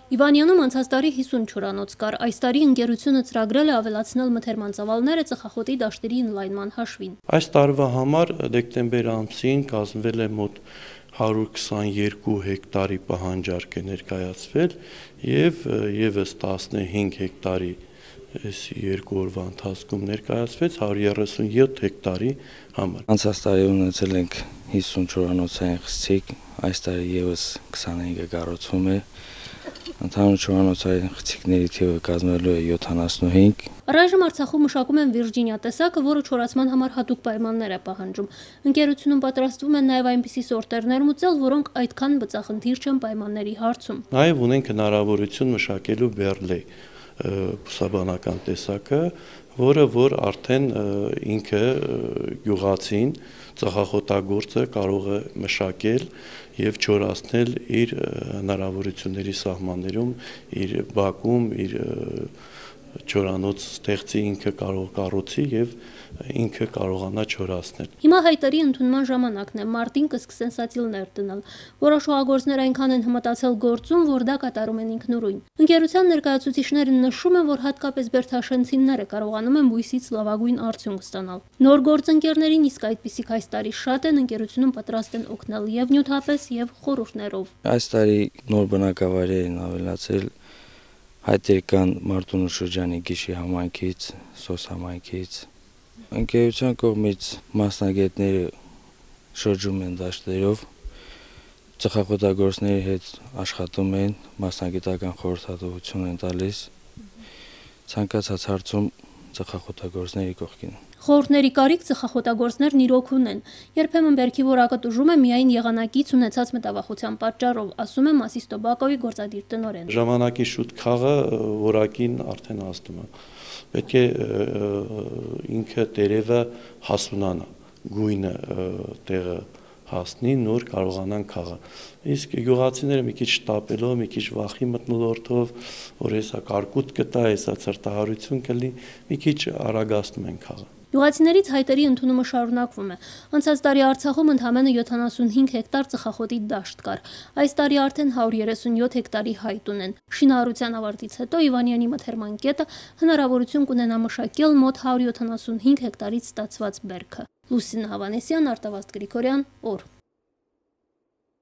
Իվանյանում անցած տարի 50 չորանոց կար, այս տարի ընկերությունը ծրագրել է ավելացնել մթերման ծավալները ծխախոտի դաշտերի ընդլայնման հաշվին։ Այս տարվա համար դեկտեմբեր ամսին կազմվել է մոտ 122 հեկտարի պահանջարկ է ներկայացվել եւ եւս 15 հեկտարի այս երկու օրվա ընթացքում ներկայացվեց 137 հեկտարի համար։ Անցած տարի ունեցել ենք 50 չորանոցային խցիկ, այս տարի եւս 25-ը կառուցվում է։ Ընդհանուր չորանոցային խցիկների թիվը կազմելու է 75։ Առայժմ Արցախում մշակում են Վիրջինիա տեսակը, որը չորացման համար հատուկ պայմաններ է պահանջում։ Ընկերությունում պատրաստվում են նաև այնպիսի սորտեր ներմուծել, որոնք այդքան բծախնդիր չեն պայմանների հարցում։ Նաև ունենք հնարավորություն մշակելու Բերլե բուսաբանական տեսակը, որ արդեն ինքը գյուղացին ծխախոտագործը կարող է մշակել եւ չորացնել իր հնարավորությունների սահմաններում, իր բակում, իր չորանոց ստեղծի ինքը կարող կառուցի եւ ինքը կարողանա չորացնել։ Հիմա հայտարարի ընդունման ժամանակն է, մարտին կսկսեն սատիլներ դնել։ Որոշ հողագործներ այնքան են հմտացել գործում, որ դա կատարում են ինքնուրույն։ Ընկերության ներկայացուցիչները նշում են, որ հատկապես բերդաշենցիները կարողանում են բույսից լավագույն արդյունք ստանալ։ Նոր գործընկերներին իսկ այդպիսիք այս տարի շատ են, ընկերությունում պատրաստ են օգնել եւ նյութապես եւ խորհուրդներով։ Այս տարի նոր բնակավայրեր են ավելացել հայտեր կան Մարտունու շրջանի Գիշի համայնքից, Սոս համայնքից։ Ընկերության կողմից մասնագետները շրջում են դաշտերով, ծխախոտագործների հետ աշխատում են, մասնագիտական խորհրդատվություն են տալիս, ցանկացած հարցում ծխախոտագործների կողքին։ Խորհուրդների կարիք ծխախոտագործներն իրոք ունեն։ Երբեմն բերքի որակը տուժում է միայն եղանակից ունեցած մտավախության պատճառով, ասում է Մասիստո Բակովի գործադիր տնօրեն։ Ժամանակի շուտ խաղը որակին արդեն հասնում է։ Պետք է ինքը տերևը հասունանա, գույնը տեղը հասնի, նոր կարողանան քաղալ։ Իսկ գյուղացիները մի քիչ շտապելով, մի քիչ վախի մթնոլորտով, որ հեսա կարկուտ կտա, հեսա ցրտահարություն կլինի, մի քիչ արագացնում են քաղը։ Գյուղացիներից հայտերի ընդունումը շարունակվում է։ Անցած տարի Արցախում ընդամենը 75 հեկտար ծխախոտի դաշտ կար։ Այս տարի արդեն 137 հեկտարի հայտ ունեն։ Շինարարության ավարտից հետո Իվանյանի մթերման կետը հնարավորություն կունենա մշակել մոտ 175 հեկտարից ստացված բերքը։ Լուսինե Հավանեսյան, Արտավազդ Գրիգորյան, օր։